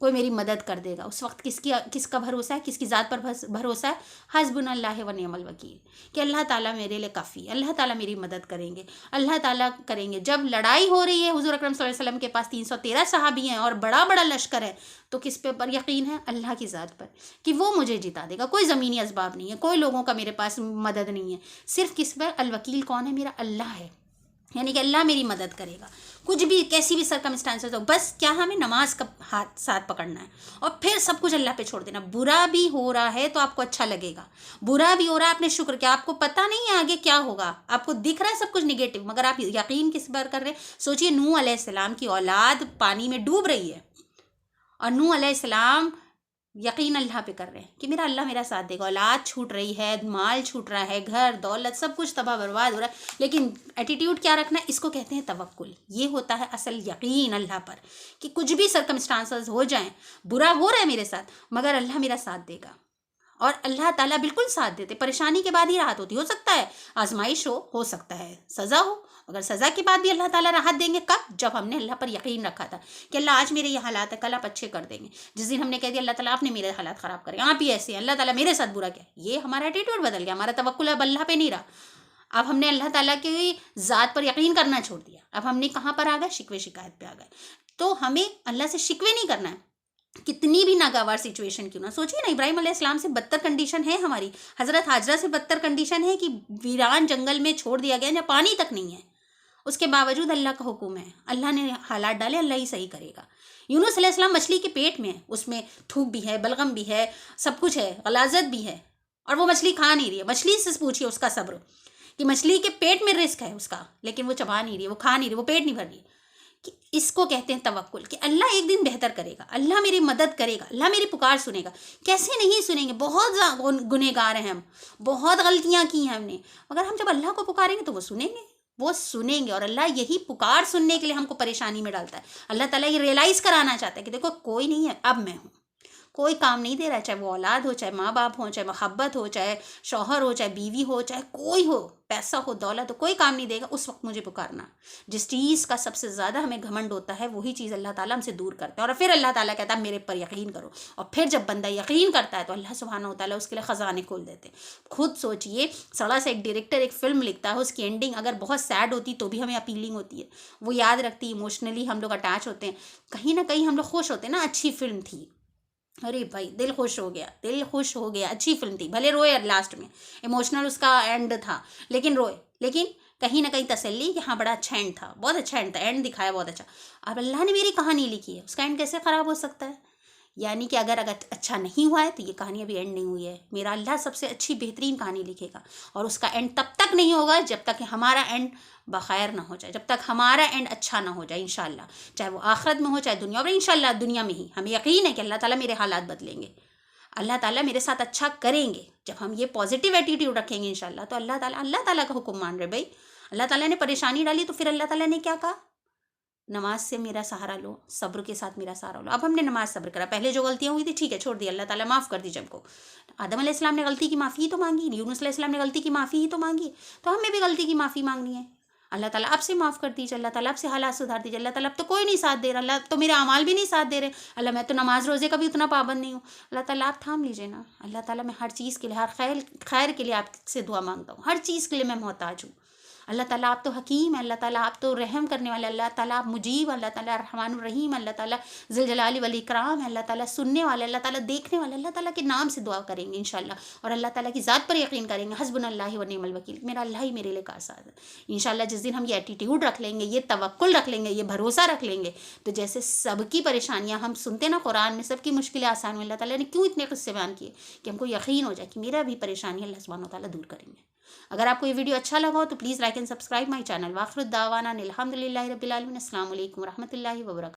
کوئی میری مدد کر دے گا. اس وقت کس کا بھروسہ ہے, کس کی ذات پر بھروسہ ہے؟ حسبنا اللہ و نعم الوکیل, کہ اللہ تعالیٰ میرے لیے کافی ہے, اللہ تعالیٰ میری مدد کریں گے, اللہ تعالیٰ کریں گے. جب لڑائی ہو رہی ہے حضور اکرم صلی اللہ علیہ وسلم کے پاس 313 صحابی ہیں اور بڑا بڑا لشکر ہے, تو کس پہ پر یقین ہے؟ اللہ کی ذات پر, کہ وہ مجھے جتا دے گا. کوئی زمینی اسباب نہیں ہے, کوئی لوگوں کا میرے پاس مدد نہیں ہے, صرف کس پر؟ الوکیل کون ہے؟ میرا اللہ ہے, یعنی کہ اللہ میری مدد کرے گا. کچھ بھی کیسی بھی سرکمسٹانسز ہو, بس کیا ہمیں نماز کا ہاتھ ساتھ پکڑنا ہے اور پھر سب کچھ اللہ پہ چھوڑ دینا. برا بھی ہو رہا ہے تو آپ کو اچھا لگے گا, برا بھی ہو رہا ہے آپ نے شکر کیا, آپ کو پتہ نہیں ہے آگے کیا ہوگا, آپ کو دکھ رہا ہے سب کچھ نگیٹو, مگر آپ یقین کس پر کر رہے ہیں؟ سوچئے نوح علیہ السلام کی اولاد پانی میں ڈوب رہی ہے اور نوح علیہ السلام یقین اللہ پہ کر رہے ہیں کہ میرا اللہ میرا ساتھ دے گا. اولاد چھوٹ رہی ہے, مال چھوٹ رہا ہے, گھر دولت سب کچھ تباہ برباد ہو رہا ہے, لیکن ایٹیٹیوڈ کیا رکھنا ہے؟ اس کو کہتے ہیں توکل. یہ ہوتا ہے اصل یقین اللہ پر, کہ کچھ بھی سرکمسٹانسز ہو جائیں, برا ہو رہا ہے میرے ساتھ, مگر اللہ میرا ساتھ دے گا. اور اللہ تعالیٰ بالکل ساتھ دیتے. پریشانی کے بعد ہی راحت ہوتی. ہو سکتا ہے آزمائش ہو سکتا ہے سزا ہو, اگر سزا کے بعد بھی اللہ تعالیٰ راحت دیں گے. کب؟ جب ہم نے اللہ پر یقین رکھا تھا کہ اللہ آج میرے یہ حالات ہے, کل آپ اچھے کر دیں گے. جس دن ہم نے کہہ دیا اللہ تعالیٰ آپ نے میرے حالات خراب کرے, آپ ہی ایسے ہیں, اللہ تعالیٰ میرے ساتھ برا کیا, یہ ہمارا ایٹیٹیوڈ بدل گیا, ہمارا توکل اب اللہ پہ نہیں رہا. اب ہم نے اللہ تعالیٰ کی ذات پر یقین کرنا چھوڑ دیا. اب ہم نے کہاں پر آ گئے؟ شکوے شکایت پہ آ گئے. تو ہمیں اللہ سے شکوے نہیں کرنا ہے, کتنی بھی ناگوار سچویشن کیوں نہ. سوچیے نا, ابراہیم علیہ السلام سے بدتر کنڈیشن ہے ہماری, حضرت حاجرہ سے بدتر کنڈیشن ہے کہ ویران جنگل میں چھوڑ دیا گیا جہاں پانی تک نہیں ہے. اس کے باوجود اللہ کا حکم ہے, اللہ نے حالات ڈالے, اللہ ہی صحیح کرے گا. یونس علیہ السلام مچھلی کے پیٹ میں ہے, اس میں تھوک بھی ہے, بلغم بھی ہے, سب کچھ ہے, غلاظت بھی ہے, اور وہ مچھلی کھا نہیں رہی ہے. مچھلی سے پوچھیے اس کا صبر, کہ مچھلی کے پیٹ میں رزق ہے اس کا, لیکن وہ چبا نہیں رہی ہے, وہ کھا نہیں رہی, وہ پیٹ نہیں بھر رہی. کہ اس کو کہتے ہیں توکل, کہ اللہ ایک دن بہتر کرے گا, اللہ میری مدد کرے گا, اللہ میری پکار سنے گا. کیسے نہیں سنیں گے؟ بہت گنہگار ہیں ہم, بہت غلطیاں کی ہیں ہم نے, مگر ہم جب اللہ کو پکاریں گے تو وہ سنیں گے, وہ سنیں گے. اور اللہ یہی پکار سننے کے لیے ہم کو پریشانی میں ڈالتا ہے. اللہ تعالیٰ یہ ریئلائز کرانا چاہتا ہے کہ دیکھو کوئی نہیں ہے, اب میں ہوں. کوئی کام نہیں دے رہا ہے, چاہے وہ اولاد ہو, چاہے ماں باپ ہو, چاہے محبت ہو, چاہے شوہر ہو, چاہے بیوی ہو, چاہے کوئی ہو, پیسہ ہو, دولت ہو, کوئی کام نہیں دے گا. اس وقت مجھے پکارنا. جس چیز کا سب سے زیادہ ہمیں گھمنڈ ہوتا ہے وہی چیز اللہ تعالیٰ ہم سے دور کرتا ہے, اور پھر اللہ تعالیٰ کہتا ہے میرے پر یقین کرو. اور پھر جب بندہ یقین کرتا ہے تو اللہ سبحانہ و تعالیٰ اس کے لیے خزانے کھول دیتے. خود سوچئے, سڑا سے ایک ڈائریکٹر ایک فلم لکھتا ہے, اس کی اینڈنگ اگر بہت سیڈ ہوتی تو بھی ہمیں اپیلنگ ہوتی ہے, وہ یاد رکھتی, ایموشنلی ہم لوگ اٹیچ ہوتے ہیں, کہیں نہ کہیں ہم لوگ خوش ہوتے ہیں نا, اچھی فلم تھی, ارے بھائی دل خوش ہو گیا, دل خوش ہو گیا, اچھی فلم تھی, بھلے روئے لاسٹ میں, ایموشنل اس کا اینڈ تھا, لیکن روئے, لیکن کہیں نہ کہیں تسلی کہ ہاں بڑا اچھا اینڈ تھا, بہت اچھا اینڈ تھا, اینڈ دکھایا بہت اچھا. اب اللہ نے میری کہانی لکھی ہے, اس کا اینڈ کیسے خراب ہو سکتا ہے؟ یعنی کہ اگر اچھا نہیں ہوا ہے تو یہ کہانی ابھی اینڈ نہیں ہوئی ہے. میرا اللہ سب سے اچھی بہترین کہانی لکھے گا, اور اس کا اینڈ تب تک نہیں ہوگا جب تک کہ ہمارا اینڈ بخیر نہ ہو جائے, جب تک ہمارا اینڈ اچھا نہ ہو جائے انشاءاللہ, چاہے وہ آخرت میں ہو چاہے دنیا, اور انشاءاللہ دنیا میں ہی ہمیں یقین ہے کہ اللہ تعالیٰ میرے حالات بدلیں گے, اللہ تعالیٰ میرے ساتھ اچھا کریں گے. جب ہم یہ پازیٹیو ایٹیٹیوڈ رکھیں گے انشاءاللہ, تو اللہ تعالیٰ کا حکم مان رہے بھائی. اللہ تعالیٰ نے پریشانی ڈالی تو پھر اللہ تعالیٰ نے کیا کہا؟ نماز سے میرا سہارا لو, صبر کے ساتھ میرا سہارا لو. اب ہم نے نماز صبر کرا, پہلے جو غلطیاں ہوئی تھی ٹھیک ہے چھوڑ دی, اللہ تعالیٰ معاف کر دی جب کو. آدم علیہ السلام نے غلطی کی معافی ہی تو مانگی, یونس علیہ السلام نے غلطی کی معافی ہی تو مانگی, تو ہمیں بھی غلطی کی معافی مانگنی ہے. اللہ تعالیٰ آپ سے معاف کر دیجیے, اللہ تعالیٰ آپ سے حالات سدھار دیجیے. اللہ تعالیٰ اب تو کوئی نہیں ساتھ دے رہا, اللہ تو میرے اعمال بھی نہیں ساتھ دے رہے, اللہ میں تو نماز روزے کا بھی اتنا پابند نہیں ہوں. اللہ تعالیٰ آپ تھام لیجیے نا. اللہ تعالیٰ میں ہر چیز کے لیے, ہر خیر کے لیے آپ سے دعا مانگتا ہوں, ہر چیز کے لیے میں محتاج ہوں. اللہ تعالیٰ آپ تو حکیم ہے, اللہ تعالیٰ آپ تو رحم کرنے والے, اللہ تعالیٰ آپ مجیب, اللہ تعالیٰ الرحمن الرحیم, اللہ تعالیٰ ذوالجلال والاکرام ہے, اللہ تعالیٰ سننے والے, اللہ تعالیٰ دیکھنے والے. اللہ تعالیٰ کے نام سے دعا کریں گے انشاءاللہ, اور اللہ تعالیٰ کی ذات پر یقین کریں گے. حسبنا اللہ و نعم الوکیل, میرا اللہ ہی میرے لیے کارساز ہے. انشاءاللہ جس دن ہم یہ ایٹیٹیوڈ رکھ لیں گے, یہ توکل رکھ لیں گے, یہ بھروسہ رکھ لیں گے, تو جیسے سب کی پریشانیاں ہم سنتے نا قرآن میں, سب کی مشکلیں آسان ہوئی, اللہ تعالیٰ نے کیوں اتنے قصے بیان کیے کہ ہم کو یقین ہو جائے کہ میرا بھی پریشانی اللہ سبحانہ و تعالیٰ دور کریں گے. اگر آپ کو یہ ویڈیو اچھا لگا ہو تو please like and subscribe my channel. واخر الدعوانا الحمد للہ رب العالمین. السلام علیکم و رحمۃ اللہ وبرکاتہ.